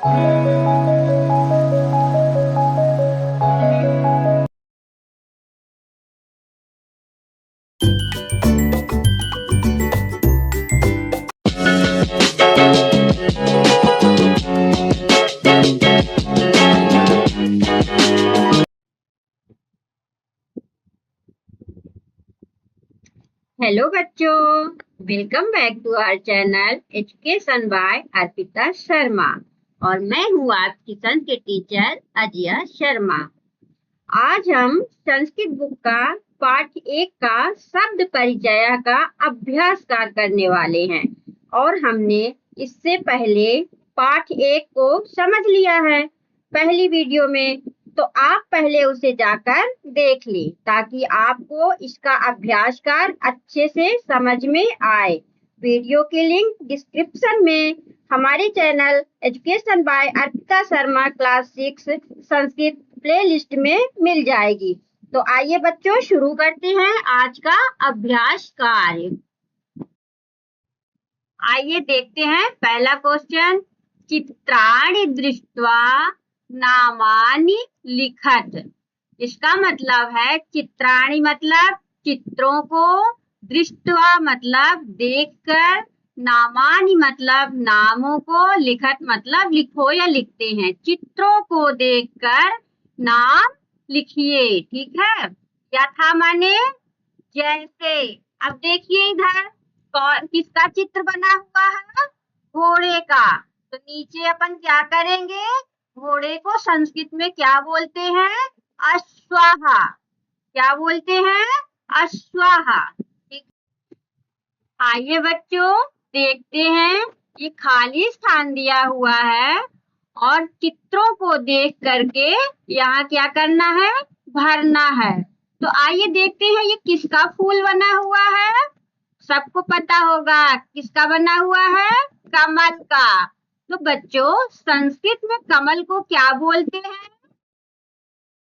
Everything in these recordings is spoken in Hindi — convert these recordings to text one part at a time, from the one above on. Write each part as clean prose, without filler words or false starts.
हेलो बच्चों, welcome back to our channel education by Arpita Sharma. और मैं हूँ आपकी संस्कृत टीचर अजिया शर्मा। आज हम संस्कृत बुक का पाठ 1 का शब्द परिचय का अभ्यास करने वाले हैं। और हमने इससे पहले पाठ 1 को समझ लिया है पहली वीडियो में, तो आप पहले उसे जाकर देख लें ताकि आपको इसका अभ्यास कर अच्छे से समझ में आए। वीडियो की लिंक डिस्क्रिप्शन में हमारे channel education by Arpita Sharma class 6 Sanskrit playlist में मिल जाएगी। तो आइए बच्चों, शुरू करते हैं आज का अभ्यास कार्य। आइए देखते हैं पहला क्वेश्चन। चित्राणि दृष्ट्वा नामानि लिखत। इसका मतलब है चित्राणि मतलब चित्रों को, दृष्ट्वा मतलब देखकर, नामानि मतलब नामों को, लिखत मतलब लिखो या लिखते हैं। चित्रों को देखकर नाम लिखिए। ठीक है, यथा माने जैसे। अब देखिए इधर किसका चित्र बना हुआ है? घोड़े का। तो नीचे अपन क्या करेंगे? घोड़े को संस्कृत में क्या बोलते हैं? अश्वाहा। क्या बोलते हैं? अश्वाहा। ठीक। आइए बच्चों देखते हैं, ये खाली स्थान दिया हुआ है और चित्रों को देख करके यहाँ क्या करना है? भरना है। तो आइए देखते हैं ये किसका फूल बना हुआ है। सबको पता होगा किसका बना हुआ है? कमल का। तो बच्चों संस्कृत में कमल को क्या बोलते हैं?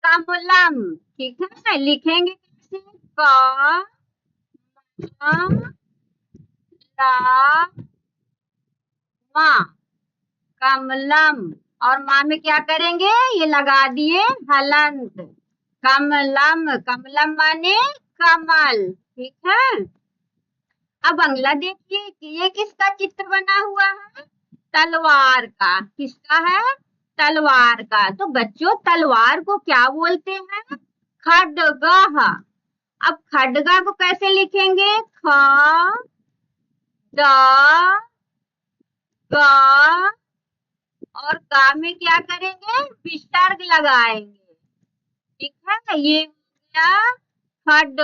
कमलम। ठीक है, लिखेंगे कैसे? क म कमलम। और माँ में क्या करेंगे? ये लगा दिए हलंत। कमलम। कमलम माने कमल। ठीक है। अब अगला देखिए कि ये किसका चित्र बना हुआ है? तलवार का। किसका है? तलवार का। तो बच्चों तलवार को क्या बोलते हैं? खड्ग। अब खड्गा को कैसे लिखेंगे? ख ड ग और गा में क्या करेंगे? विसर्ग लगाएंगे। ठीक है, ये हो गया खड्ग।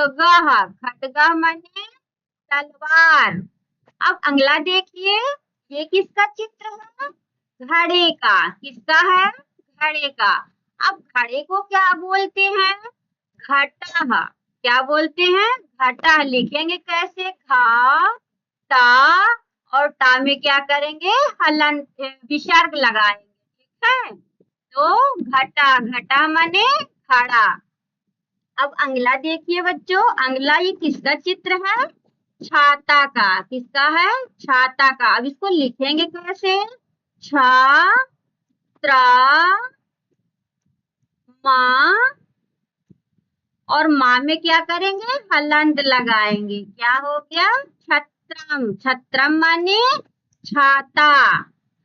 खड्ग माने तलवार। अब अगला देखिए, ये किसका चित्र है? घड़े का। किसका है? घड़े का। अब घड़े को क्या बोलते हैं? घटा। क्या बोलते हैं? घटा। लिखेंगे कैसे? खा टा और टा में क्या करेंगे? हलंत विसर्ग लगाएंगे। ठीक है, तो घटा। घटा माने खड़ा। अब अगला देखिए बच्चों, अगला ये किसका चित्र है? छाता का। किसका है? छाता का। अब इसको लिखेंगे कैसे? छ त्र मा और माँ में क्या करेंगे? हलंत लगाएंगे। क्या हो गया? छत्रम। छत्रम माने छाता।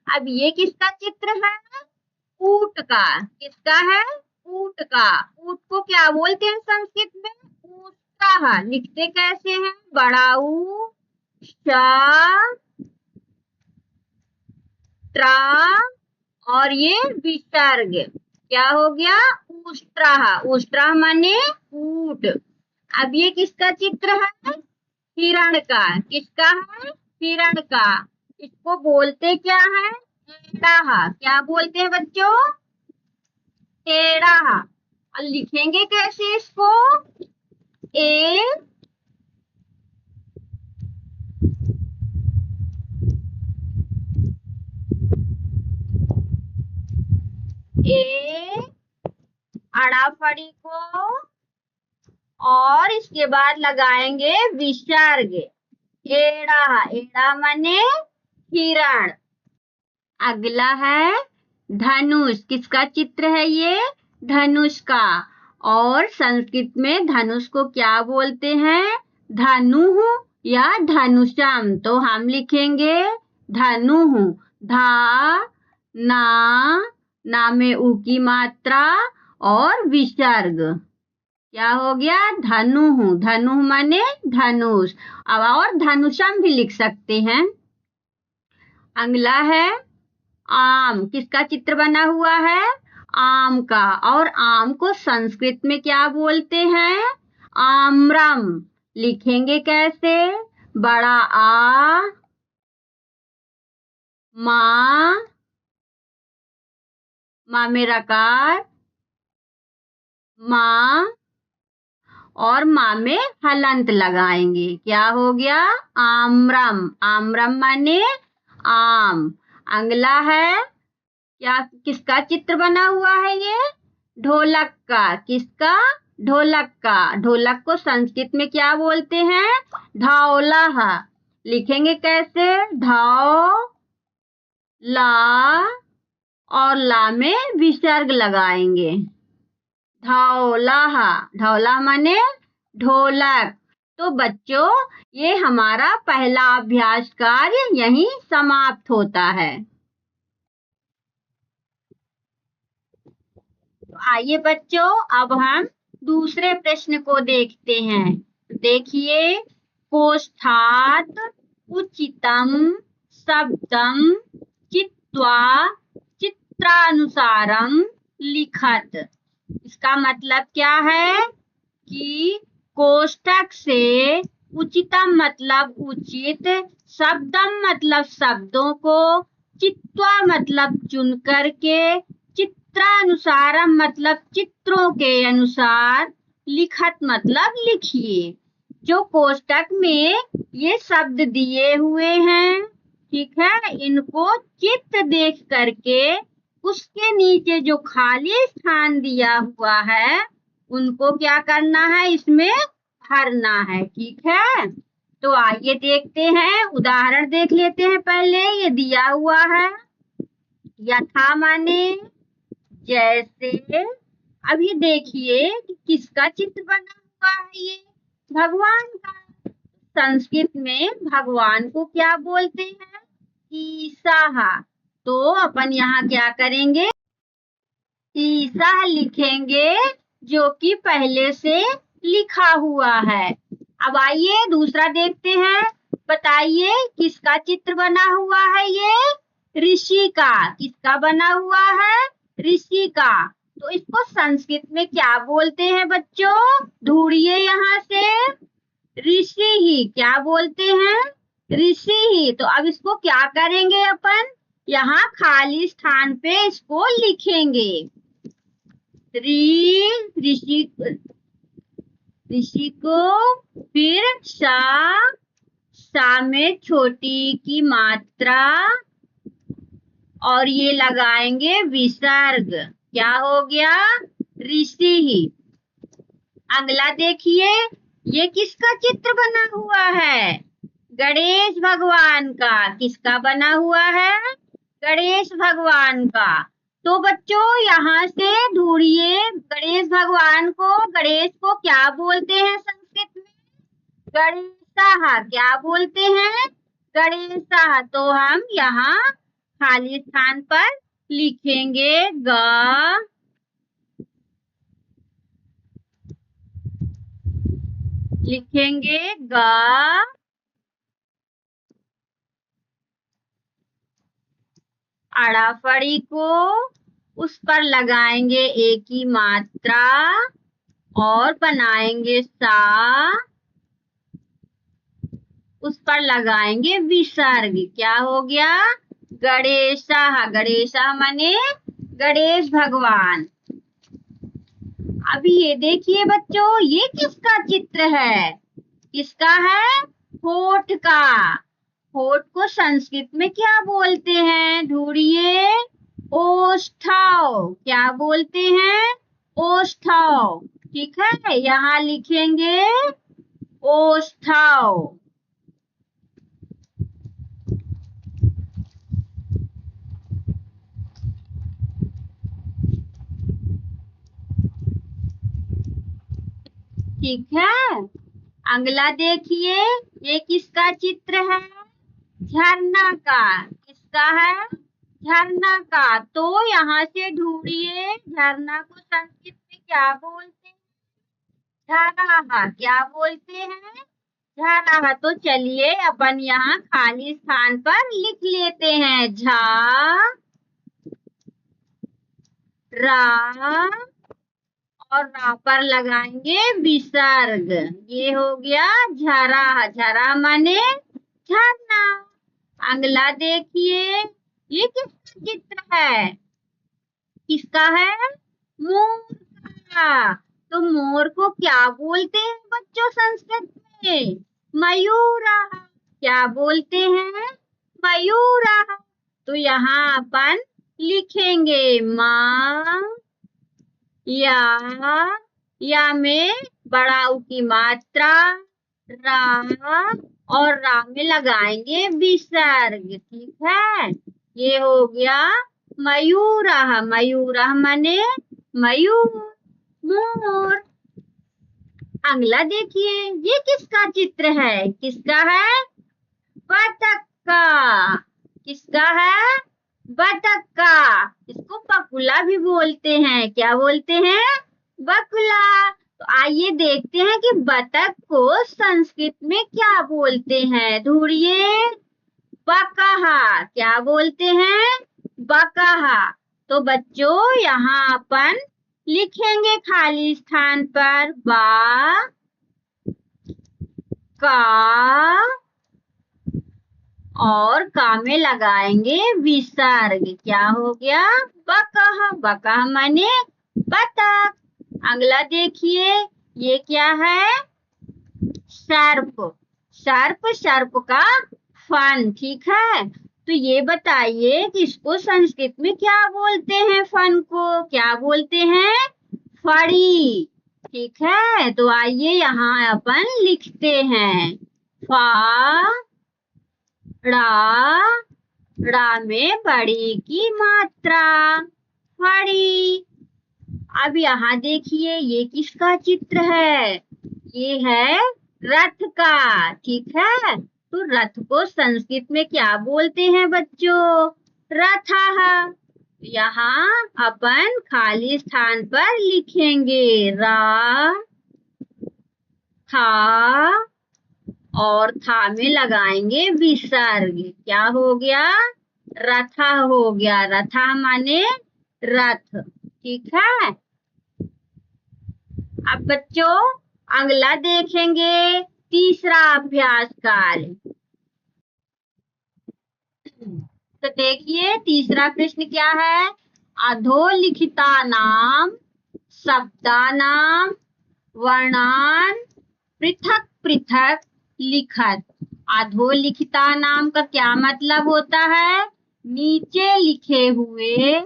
अब ये किसका चित्र है? ऊंट का। किसका है? ऊंट का। ऊंट को क्या बोलते हैं संस्कृत में? ऊष्टा। लिखते कैसे हैं? बड़ा ऊ श ट्रा और ये विसर्ग। क्या हो गया? उष्ट्रा। उष्ट्रा माने ऊंट। अब ये किसका चित्र है? हिरण का। किसका है? हिरण का। इसको बोलते क्या है? टेढ़ा। क्या बोलते हैं बच्चों? टेढ़ा। और लिखेंगे कैसे इसको? ए ए अड़ाफड़ी को और इसके बाद लगाएंगे विसर्ग। एड़ा। एड़ा माने हिरण। अगला है धनुष, किसका चित्र है ये? धनुष का। और संस्कृत में धनुष को क्या बोलते हैं? धनुः या धनुषम। तो हम लिखेंगे धनुः, धा, ना में उ की मात्रा और विसर्ग। क्या हो गया? धनुः। धनुः माने धनुष। अब और धनुषम भी लिख सकते हैं। अगला है आम, किसका चित्र बना हुआ है? आम का। और आम को संस्कृत में क्या बोलते हैं? आम्रम। लिखेंगे कैसे? बड़ा आ, माँ में रकार, माँ, और माँ में हलंत लगाएंगे। क्या हो गया? आम्रम। आम्रम माने आम। अगला है क्या, किसका चित्र बना हुआ है ये? ढोलक का। किसका? ढोलक का। ढोलक को संस्कृत में क्या बोलते हैं? ढौलः। लिखेंगे कैसे? ढौ, ला, और ला में विसर्ग लगाएंगे। ढौलः। ढौलः माने ढोलक। तो बच्चों, ये हमारा पहला अभ्यास कार्य यहीं समाप्त होता है। तो आइए बच्चों, अब हम दूसरे प्रश्न को देखते हैं। देखिए, कोष्ठात् उचितम शब्दम चित्वा चित्रानुसारम लिखत। इसका मतलब क्या है कि कोष्ठक से उचितम मतलब उचित, शब्दम मतलब शब्दों को, चित्वा मतलब चुन करके, चित्रानुसारम मतलब चित्रों के अनुसार, लिखत मतलब लिखिए। जो कोष्ठक में ये शब्द दिए हुए हैं, ठीक है, इनको चित्र देख करके उसके नीचे जो खाली स्थान दिया हुआ है उनको क्या करना है? इसमें भरना है। ठीक है, तो आइए देखते हैं, उदाहरण देख लेते हैं। पहले ये दिया हुआ है यथा माने जैसे। अब ये देखिए कि किसका चित्र बना हुआ है? ये भगवान का। संस्कृत में भगवान को क्या बोलते हैं? ईसा। तो अपन यहाँ क्या करेंगे? ईसा लिखेंगे, जो कि पहले से लिखा हुआ है। अब आइए दूसरा देखते हैं। बताइए किसका चित्र बना हुआ है? ये ऋषि का। किसका बना हुआ है? ऋषि का। तो इसको संस्कृत में क्या बोलते हैं बच्चों? ढूंढिए यहाँ से। ऋषि ही। क्या बोलते हैं? ऋषि ही। तो अब इसको क्या करेंगे अपन? यहाँ खाली स्थान पे इसको लिखेंगे। ऋषि को, फिर सा में छोटी की मात्रा, और ये लगाएंगे विसर्ग। क्या हो गया? ऋषि ही। अगला देखिए, ये किसका चित्र बना हुआ है? गणेश भगवान का। किसका बना हुआ है? गणेश भगवान का। तो बच्चों यहाँ से ढूंढिए गणेश भगवान को। गणेश को क्या बोलते हैं संस्कृत में? गणेशः। क्या बोलते हैं? गणेशः। तो हम यहाँ खाली स्थान पर लिखेंगे ग, लिखेंगे ग, अड़ाफड़ी को उस पर लगाएंगे एक ही मात्रा और बनाएंगे सा, उस पर लगाएंगे विसर्ग। क्या हो गया? गणेशः। गणेशः माने गणेश भगवान। अभी ये देखिए बच्चों, ये किसका चित्र है? किसका है? होठ का। होठ को संस्कृत में क्या बोलते हैं? ढूंढिए। ओष्ठव। क्या बोलते हैं? ओष्ठव। ठीक है, यहाँ लिखेंगे ओष्ठव। ठीक है। अगला देखिए, ये किसका चित्र है? झरना का। किसका है? झरना का। तो यहाँ से ढूंढिए झरना को संस्कृत में क्या बोलते हैं? झरना। क्या बोलते हैं? झरना। तो चलिए अपन यहाँ खाली स्थान पर लिख लेते हैं। झा रा, और रा पर लगाएंगे विसर्ग। ये हो गया झरा। झरा माने झरना। अगला देखिए, ये किसका चित्र है? किसका है? मोर का। तो मोर को क्या बोलते हैं बच्चों संस्कृत में? मयूरः। क्या बोलते हैं? मयूरः। तो यहाँ अपन लिखेंगे माँ, या में बड़ा उ की मात्रा, रा, और रा में लगाएंगे विसर्ग। ठीक है। ये हो गया मयूरः। मयूरः माने मयूर, मोर। अगला देखिए, ये किसका चित्र है? किसका है? बतख का। किसका है? बतख का। इसको बकुला भी बोलते हैं। क्या बोलते हैं? बकुला। तो आइए देखते हैं कि बतख को संस्कृत में क्या बोलते हैं। ढूंढिए। बकहा। क्या बोलते हैं? बकहा। तो बच्चों यहाँ अपन लिखेंगे खाली स्थान पर बा, का, और का में लगाएंगे विसर्ग। क्या हो गया? बकह। बकह माने बतख। अगला देखिए, ये क्या है? सर्प। सर्प, सर्प का फन। ठीक है। तो ये बताइए कि इसको संस्कृत में क्या बोलते हैं? फन को क्या बोलते हैं? फड़ी। ठीक है। तो आइए यहाँ अपन लिखते हैं। फा, ड़ा में बड़ी की मात्रा, फड़ी। अब यहाँ देखिए, ये किसका चित्र है? ये है रथ का। ठीक है। तो रथ को संस्कृत में क्या बोलते हैं बच्चों? रथः। यहाँ अपन खाली स्थान पर लिखेंगे रा, था, और था में लगाएंगे विसर्ग। क्या हो गया? रथा हो गया। रथा माने रथ। ठीक है। अब बच्चों अगला देखेंगे, तीसरा अभ्यास कार्य। तो देखिए, तीसरा प्रश्न क्या है? अधोलिखितानां शब्दानां वर्णान् पृथक पृथक लिखत। अधोलिखितानां का क्या मतलब होता है? नीचे लिखे हुए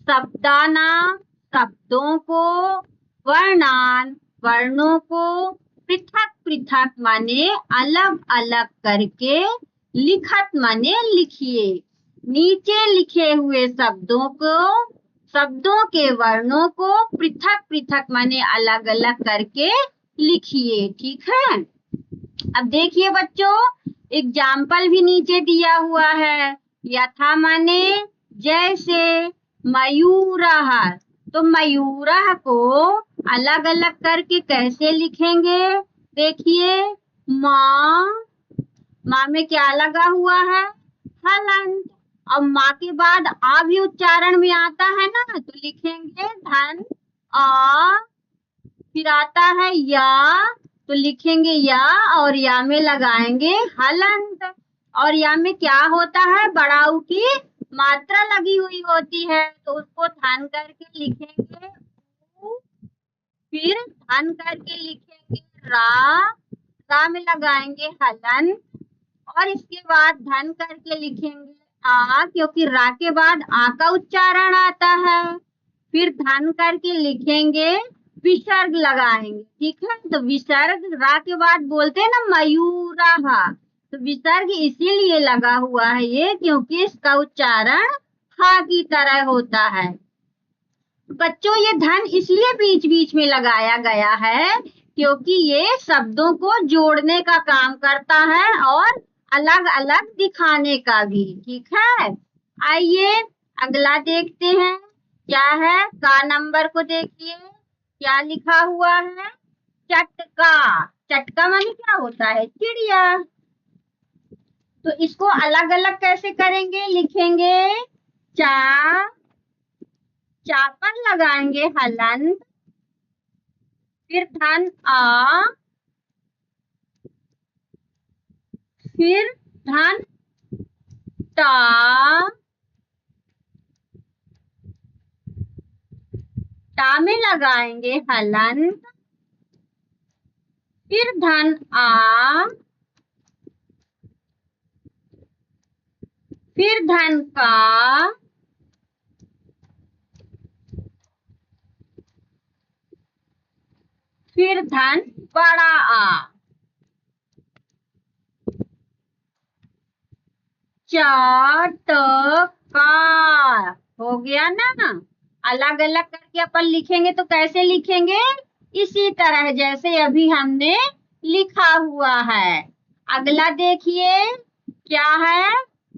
शब्दानां, शब्दों को, वर्णान, वर्णों को, पृथक पृथक माने अलग अलग करके, लिखत माने लिखिए। नीचे लिखे हुए शब्दों को, शब्दों के वर्णों को पृथक पृथक माने अलग अलग करके लिखिए। ठीक है। अब देखिए बच्चों, एग्जाम्पल भी नीचे दिया हुआ है। यथा माने जैसे, मयूरः। तो मयूरः को अलग अलग करके कैसे लिखेंगे? देखिए, माँ में क्या लगा हुआ है? हलंत। अब माँ के बाद आ भी उच्चारण में आता है ना, तो लिखेंगे धन आ। फिर आता है या, तो लिखेंगे या, और या में लगाएंगे हलंत। और या में क्या होता है? बड़ा उ की मात्रा लगी हुई होती है, तो उसको धन करके लिखेंगे उ, फिर धन करके लिखेंगे रा में लगाएंगे हलन, और इसके बाद धन करके लिखेंगे आ, क्योंकि रा के बाद आ का उच्चारण आता है। फिर धन करके लिखेंगे, विसर्ग लगाएंगे। ठीक है। तो विसर्ग रा के बाद बोलते हैं ना मयूरः, तो विसर्ग इसीलिए लगा हुआ है ये, क्योंकि इसका उच्चारण हा की तरह होता है। बच्चों ये धन इसलिए बीच बीच में लगाया गया है क्योंकि ये शब्दों को जोड़ने का काम करता है और अलग अलग दिखाने का भी। ठीक है, आइए अगला देखते हैं क्या है। का नंबर को देखिए क्या लिखा हुआ है। चटका। चटका माने क्या होता है? चिड़िया। तो इसको अलग अलग कैसे करेंगे, लिखेंगे। चा पर लगाएंगे हलंत, फिर धन आ, फिर धन टा, में लगाएंगे हलंत, फिर धन आ, फिर धन का, फिर धन बड़ा आ। चटका हो गया ना। अलग अलग करके अपन लिखेंगे तो कैसे लिखेंगे? इसी तरह जैसे अभी हमने लिखा हुआ है। अगला देखिए क्या है।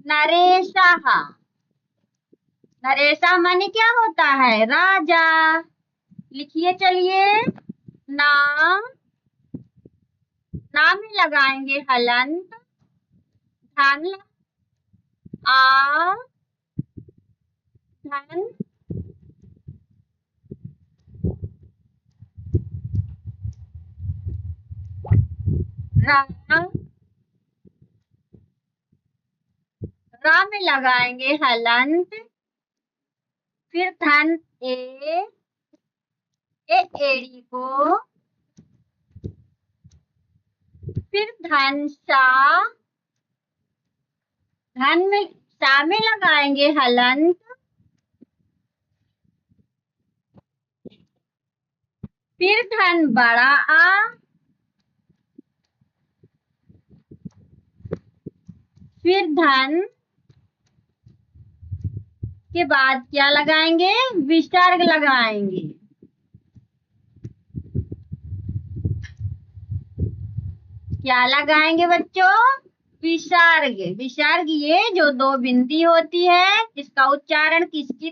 नरेशा। नरेशा माने क्या होता है? राजा। लिखिए चलिए। नाम में लगाएंगे हलंत, धन आ, धन रा, में लगाएंगे हलंत, फिर धन एड़ी को, फिर धन धन में में लगाएंगे हलंत, फिर धन बड़ा आ, फिर धन के बाद क्या लगाएंगे? विसर्ग लगाएंगे। क्या लगाएंगे बच्चों? विसर्ग। विसर्ग ये जो दो बिंदी होती है इसका उच्चारण किसकी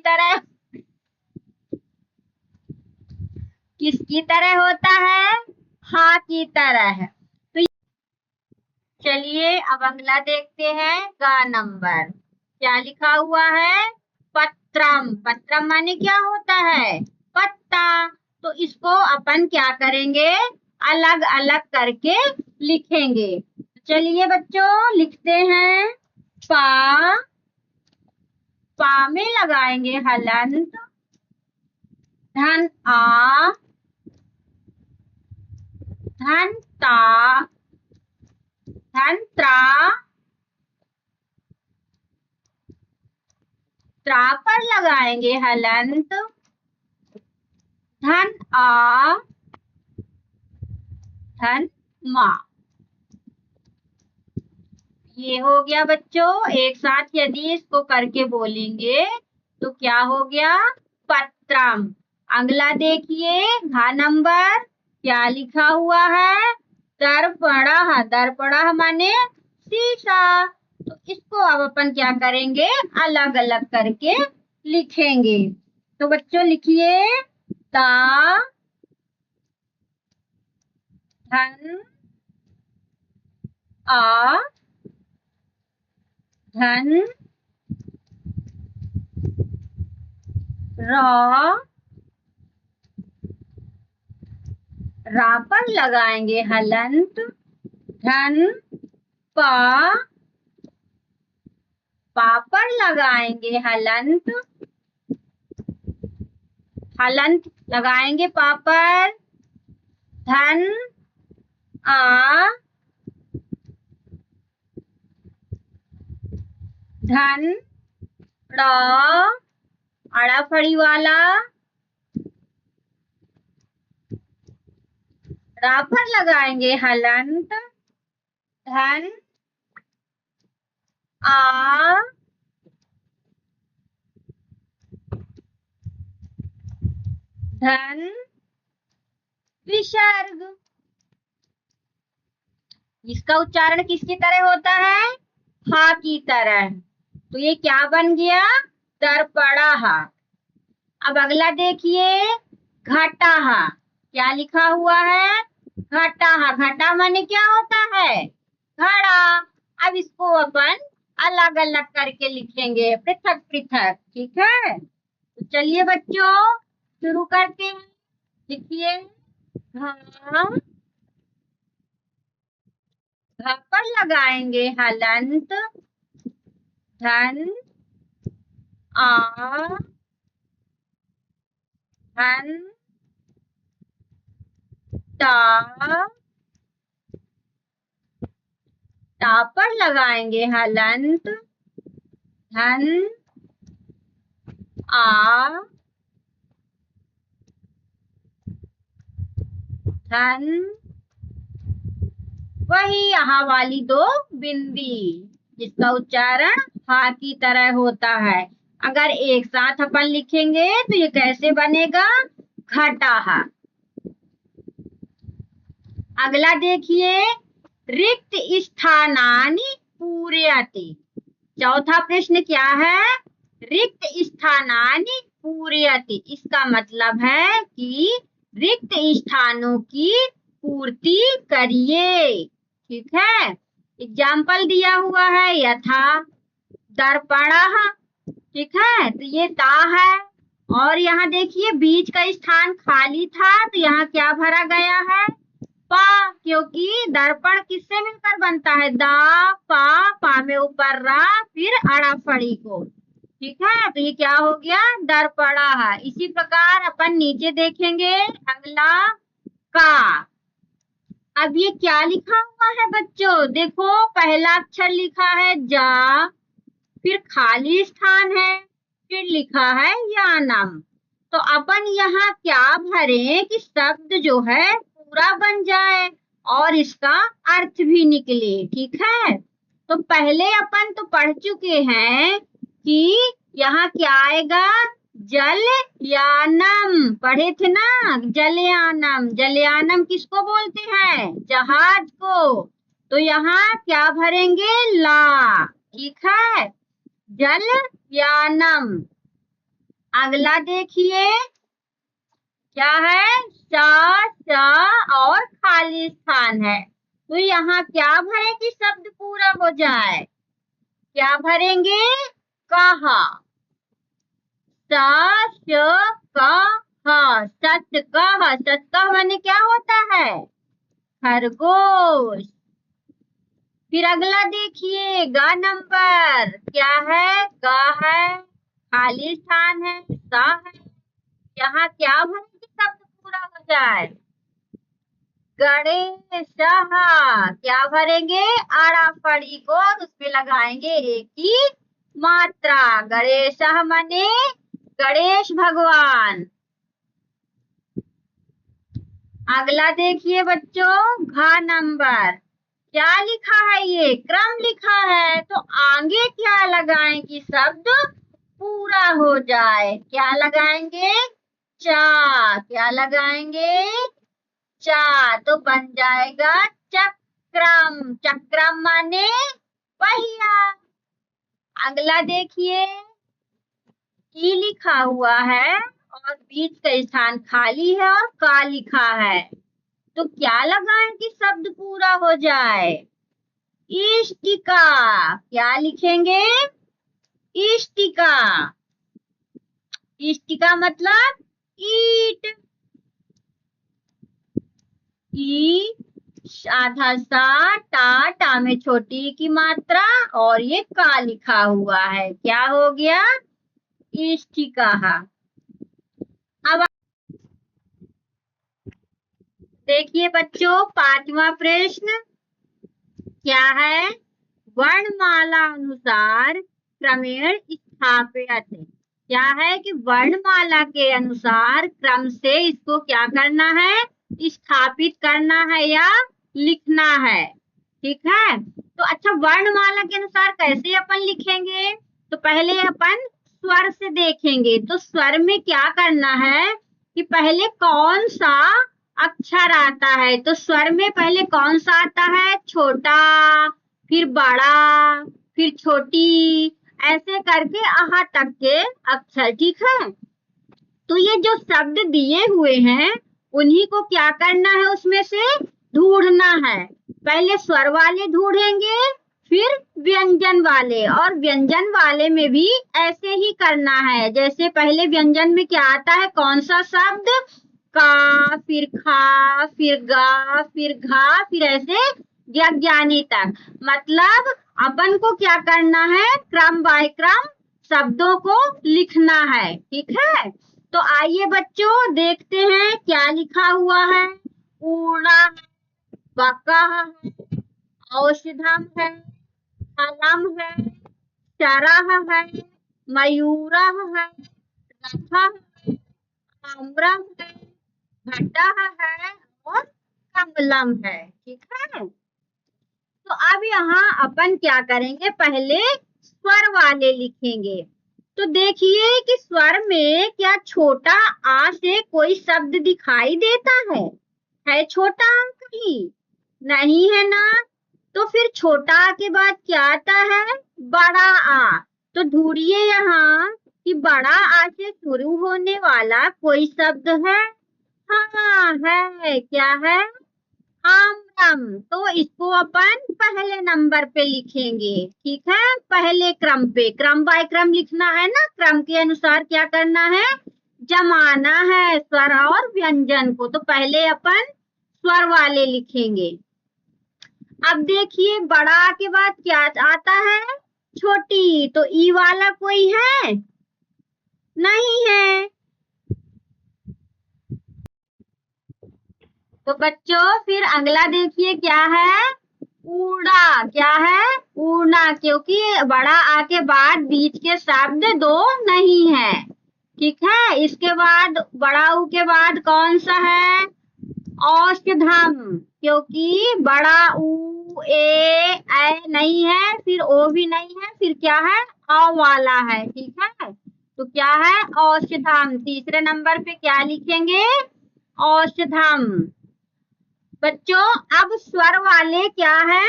तरह होता है? हा की तरह। तो चलिए अब अगला देखते हैं। का नंबर क्या लिखा हुआ है? पत्रम। पत्रम माने क्या होता है? पत्ता। तो इसको अपन क्या करेंगे? अलग अलग करके लिखेंगे। चलिए बच्चों लिखते हैं। पा में लगाएंगे हलंत, धन आ, धन ता, धन त्रा, पर लगाएंगे हलंत, धन आ, धन मा। ये हो गया बच्चों। एक साथ यदि इसको करके बोलेंगे तो क्या हो गया? पत्रम। अगला देखिए। घा नंबर क्या लिखा हुआ है? दर्पणः। दर्पणः माने शीशा। तो इसको अब अपन क्या करेंगे? अलग अलग करके लिखेंगे। तो बच्चों लिखिए। ता, धन आ, धन रा पर लगाएंगे हलंत, धन पा पर लगाएंगे हलंत, हलंत लगाएंगे पा पर, धन आ, धन अड़ा फड़ी वाला, रा पर लगाएंगे हलंत, धन आ, धन विसर्ग। इसका उच्चारण किसकी तरह होता है? हा की तरह। तो ये क्या बन गया? दर्पणः। अब अगला देखिए, घटः। क्या लिखा हुआ है? घटः। घटा माने क्या होता है? घड़ा। अब इसको अपन अलग अलग करके लिखेंगे, पृथक पृथक, ठीक है? तो चलिए बच्चों शुरू करते हैं। लिखिए, घ पर लगाएंगे हलंत, धन, आ, धन, टा, टा पर लगाएंगे हलंत, धन, आ, धन, वही यहाँ वाली दो बिंदी जिसका उच्चारण हा की तरह होता है। अगर एक साथ अपन लिखेंगे तो ये कैसे बनेगा? घटः। अगला देखिए, रिक्त स्थानानि पूरयति। चौथा प्रश्न क्या है? रिक्त स्थानानि पूरयति। इसका मतलब है कि रिक्त स्थानों की पूर्ति करिए, ठीक है? एग्जाम्पल दिया हुआ है, यथा दर्पणः, ठीक है? तो ये ता है और यहाँ देखिए बीच का स्थान खाली था तो यहाँ क्या भरा गया है? पा, क्योंकि दर्पण किससे मिलकर बनता है? दा, पा में ऊपर रा, फिर अड़ा फड़ी को, ठीक है? तो ये क्या हो गया? दर्पणः। इसी प्रकार अपन नीचे देखेंगे, अगला का। अब ये क्या लिखा हुआ है बच्चों? देखो, पहला अक्षर लिखा है जा, फिर खाली स्थान है, फिर लिखा है यानम। तो अपन यहाँ क्या भरें कि शब्द जो है पूरा बन जाए और इसका अर्थ भी निकले, ठीक है? तो पहले अपन तो पढ़ चुके हैं कि यहाँ क्या आएगा? जलयानम। पढ़े थे ना, जलयानम। जलयानम किसको बोलते हैं? जहाज को। तो यहाँ क्या भरेंगे? ला, ठीक है? जलयानम। अगला देखिए क्या है? सा और खाली स्थान है, तो यहाँ क्या भरे कि शब्द पूरा हो जाए? क्या भरेंगे? कहा। सत्कह। सत्कह माने क्या होता है? खरगोश। फिर अगला देखिए, गा नंबर क्या है? गा है, खाली स्थान है, सा है। यहाँ क्या भरेंगे शब्द पूरा हो जाए? गणेश। क्या भरेंगे? आड़ा फड़ी को और उसमें लगाएंगे एक ही मात्रा। गणेश माने गणेश भगवान। अगला देखिए बच्चों, घ नंबर क्या लिखा है? ये क्रम लिखा है, तो आगे क्या लगाएं कि शब्द पूरा हो जाए? क्या लगाएंगे? चा। क्या लगाएंगे? चा। तो बन जाएगा चक्रम। चक्रम माने पहिया। अगला देखिए, ई लिखा हुआ है और बीच का स्थान खाली है और का लिखा है, तो क्या लगाएं कि शब्द पूरा हो जाए? इष्टिका। क्या लिखेंगे? इष्टिका। इष्टिका मतलब ईट। ई आधा सा, टा में छोटी की मात्रा और ये का लिखा हुआ है, क्या हो गया? इष्टिका। अब देखिए बच्चों, पांचवा प्रश्न क्या है? वर्णमाला अनुसार क्रमेण स्थापयत। क्या है कि वर्णमाला के अनुसार क्रम से इसको क्या करना है? स्थापित करना है या लिखना है, ठीक है? तो अच्छा, वर्णमाला के अनुसार कैसे अपन लिखेंगे? तो पहले अपन स्वर से देखेंगे। तो स्वर में क्या करना है कि पहले कौन सा अक्षर आता है। तो स्वर में पहले कौन सा आता है? छोटा, फिर बड़ा, फिर छोटी, ऐसे करके आहा तक के अक्षर। ठीक है, तो ये जो शब्द दिए हुए हैं उन्हीं को क्या करना है, उसमें से ढूंढना है। पहले स्वर वाले ढूंढेंगे, फिर व्यंजन वाले, और व्यंजन वाले में भी ऐसे ही करना है। जैसे पहले व्यंजन में क्या आता है, कौन सा शब्द? का, फिर खा, फिर गा, फिर घा, फिर ऐसे ज्ञानी तक। मतलब अपन को क्या करना है, क्रम बाय क्रम शब्दों को लिखना है। ठीक है, तो आइए बच्चों देखते हैं क्या लिखा हुआ है। ऊर्णा, बकह है, औषधम है, फलम है, शरह है, मयूरः है, रथः है, आम्रम है, घटः है और कमलम है। ठीक है, तो अब यहाँ अपन क्या करेंगे, पहले स्वर वाले लिखेंगे। तो देखिए कि स्वर में क्या छोटा आ से कोई शब्द दिखाई देता है छोटा आ कहीं? नहीं है ना। तो फिर छोटा आ के बाद क्या आता है? बड़ा आ। तो ढूंढिए यहाँ कि बड़ा आ से शुरू होने वाला कोई शब्द है? हाँ है, क्या है? आम्रम। तो इसको अपन पहले नंबर पे लिखेंगे। ठीक है, पहले क्रम पे, क्रम बाय क्रम लिखना है ना, क्रम के अनुसार क्या करना है, जमाना है स्वर और व्यंजन को। तो पहले अपन स्वर वाले लिखेंगे। अब देखिए बड़ा के बाद क्या आता है? छोटी। तो ई वाला कोई है? नहीं है। तो बच्चों फिर अगला देखिए क्या है? ऊड़ा। क्या है? ऊड़ा, क्योंकि बड़ा आ के बाद बीच के शब्द दो नहीं है। ठीक है, इसके बाद बड़ा ऊ के बाद कौन सा है? औषधम, क्योंकि बड़ा ऊ ए नहीं है, फिर ओ भी नहीं है, फिर क्या है? औ वाला है। ठीक है, तो क्या है? औषधम। तीसरे नंबर पे क्या लिखेंगे? औषधम। बच्चों अब स्वर वाले क्या है?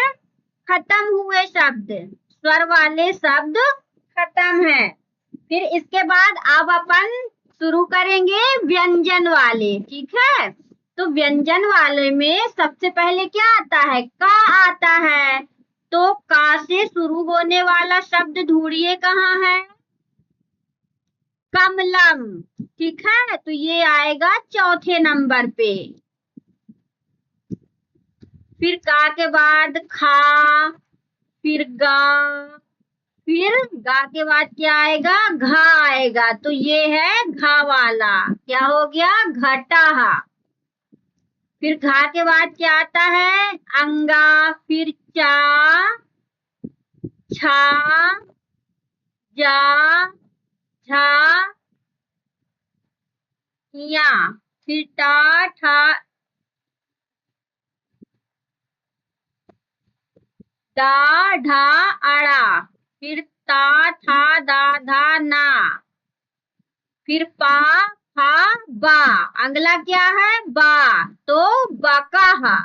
खत्म हुए शब्द, स्वर वाले शब्द खत्म है। फिर इसके बाद अब अपन शुरू करेंगे व्यंजन वाले। ठीक है, तो व्यंजन वाले में सबसे पहले क्या आता है? का आता है। तो का से शुरू होने वाला शब्द ढूंढिए कहाँ है? कमलम। ठीक है, तो ये आएगा चौथे नंबर पे। फिर का के बाद खा, फिर गा, फिर गा के बाद क्या आएगा? घा आएगा। तो ये है घा वाला। क्या हो गया? घटा। फिर घा के बाद क्या आता है? अंगा, फिर चा, छा, जा, झा, या, फिर टा, ठा, दा, ढा, अड़ा, फिर ता, था, दा, धा, ना, फिर पा, फा, बा। अगला क्या है? बा। तो बकाहा।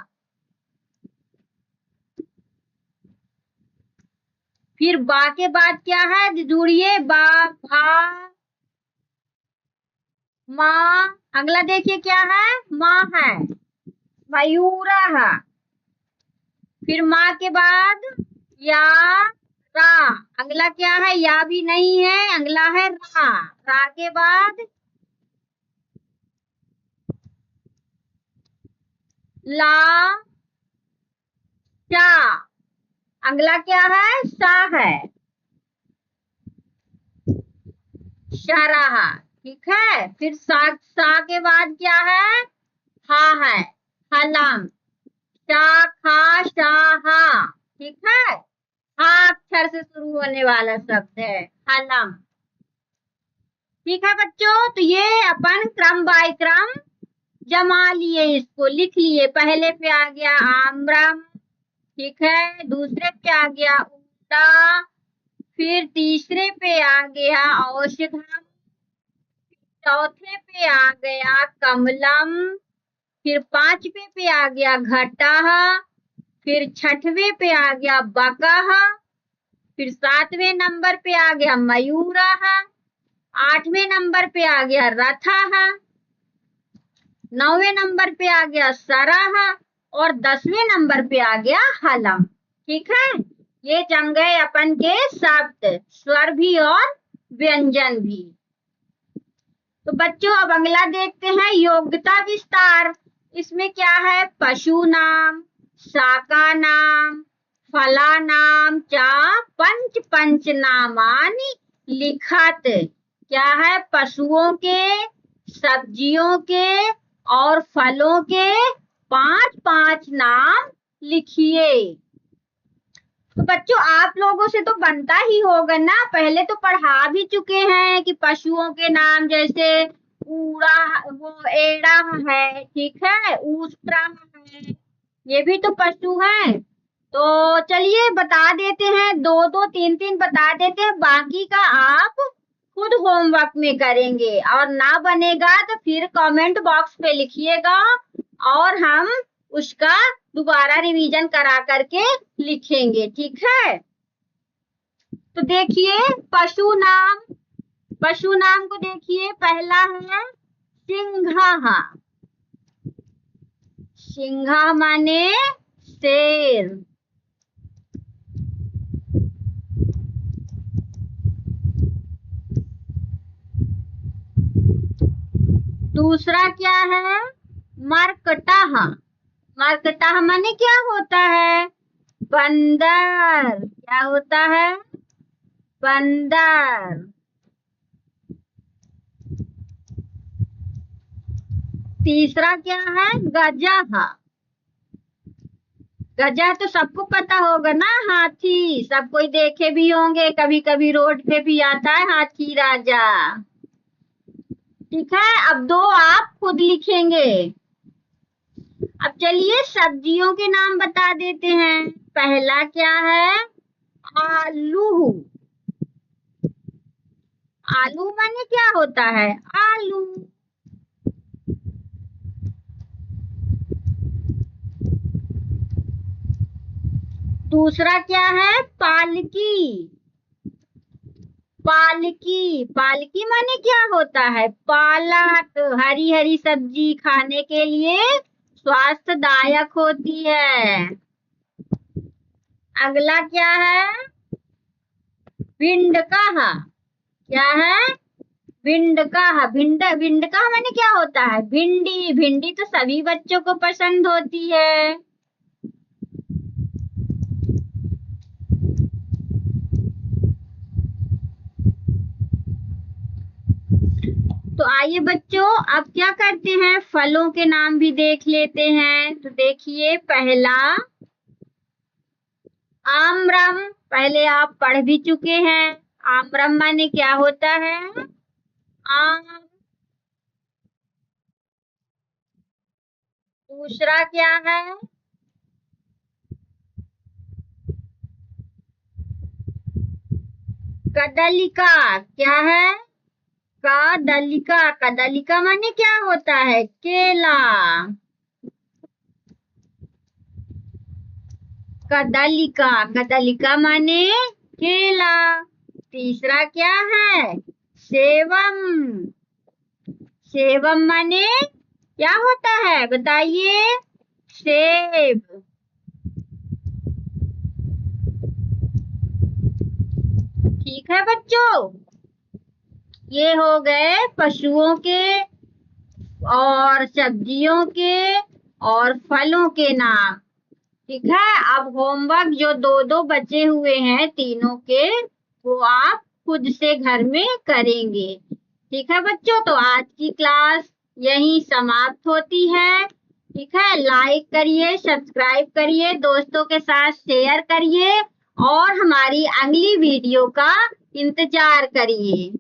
फिर बा के बाद क्या है? ढूंढिए। बा, भा, माँ। अगला देखिए क्या है? माँ है, मयूरा। फिर माँ के बाद या, रा। अगला क्या है? या भी नहीं है, अगला है रा। रा के बाद ला, चा। अगला क्या है? सा है, शाराहा। ठीक है, फिर सा के बाद क्या है? हा है, हलम। शा, खा, शाहा। ठीक है, हा अक्षर से शुरू होने वाला शब्द है, हलम। ठीक है बच्चों, तो ये अपन क्रम बाय क्रम जमा लिए, इसको लिख लिए। पहले पे आ गया आम्रम, ठीक है, दूसरे पे आ गया ऊटा, फिर तीसरे पे आ गया औषधम, चौथे पे आ गया कमलम, फिर 5वें पे आ गया घटाह, फिर 6वें पे आ गया बकाह, फिर 7वें नंबर पे आ गया मयूराह, 8वें नंबर पे आ गया रथाह, 9वें नंबर पे आ गया सराह और 10वें नंबर पे आ गया हलम। ठीक है, ये जम गए अपन के शब्द, स्वर भी और व्यंजन भी। तो बच्चों अब अगला देखते हैं योग्यता विस्तार। इसमें क्या है, पशु नाम, शाका नाम, फला नाम चा पंच पंच नामानि लिखत। क्या है, पशुओं के, सब्जियों के और फलों के 5-5 नाम लिखिए। तो बच्चों आप लोगों से तो बनता ही होगा ना, पहले तो पढ़ा भी चुके हैं कि पशुओं के नाम जैसे ऊड़ा, वो एड़ा है, ठीक है, ऊष्ट्रा है, ये भी तो पशु हैं। तो चलिए बता देते हैं, 2-2 3-3 बता देते हैं, बाकी का आप खुद होमवर्क में करेंगे और ना बनेगा तो फिर कमेंट बॉक्स पे लिखिएगा और हम उसका दोबारा रिवीजन करा करके लिखेंगे। ठीक है, तो देखिए पशु नाम, पशु नाम को देखिए, पहला है सिंघा। सिंघा माने शेर। दूसरा क्या है, मरकटाह। मरकटाह माने क्या होता है, बंदर। क्या होता है, बंदर। तीसरा क्या है, गजह। गजह तो सबको पता होगा ना, हाथी, सब कोई देखे भी होंगे, कभी कभी रोड पे भी आता है हाथी राजा। ठीक है, अब 2 आप खुद लिखेंगे। अब चलिए सब्जियों के नाम बता देते हैं। पहला क्या है, आलू। आलू माने क्या होता है, आलू। दूसरा क्या है, पालकी। पालकी, पालकी माने क्या होता है, पालक। हरी हरी सब्जी खाने के लिए स्वास्थ्यदायक होती है। अगला क्या है, भिंडकाह। क्या है, भिंडकाह। भिंडकाह माने क्या होता है, भिंडी। भिंडी तो सभी बच्चों को पसंद होती है। तो आइए बच्चों अब क्या करते हैं, फलों के नाम भी देख लेते हैं। तो देखिए पहला आम्रम, पहले आप पढ़ भी चुके हैं। आम्रम माने क्या होता है, आम। दूसरा क्या है, कदलिका। क्या है, कदलिका। कदलिका माने क्या होता है, केला। कदलिका, कदलिका माने केला। तीसरा क्या है, सेवम। सेवम माने क्या होता है, बताइए, सेब। ठीक है बच्चों, ये हो गए पशुओं के और सब्जियों के और फलों के नाम। ठीक है, अब होमवर्क जो 2-2 बचे हुए हैं तीनों के, वो आप खुद से घर में करेंगे। ठीक है बच्चों, तो आज की क्लास यहीं समाप्त होती है। ठीक है, लाइक करिए, सब्सक्राइब करिए, दोस्तों के साथ शेयर करिए और हमारी अगली वीडियो का इंतजार करिए।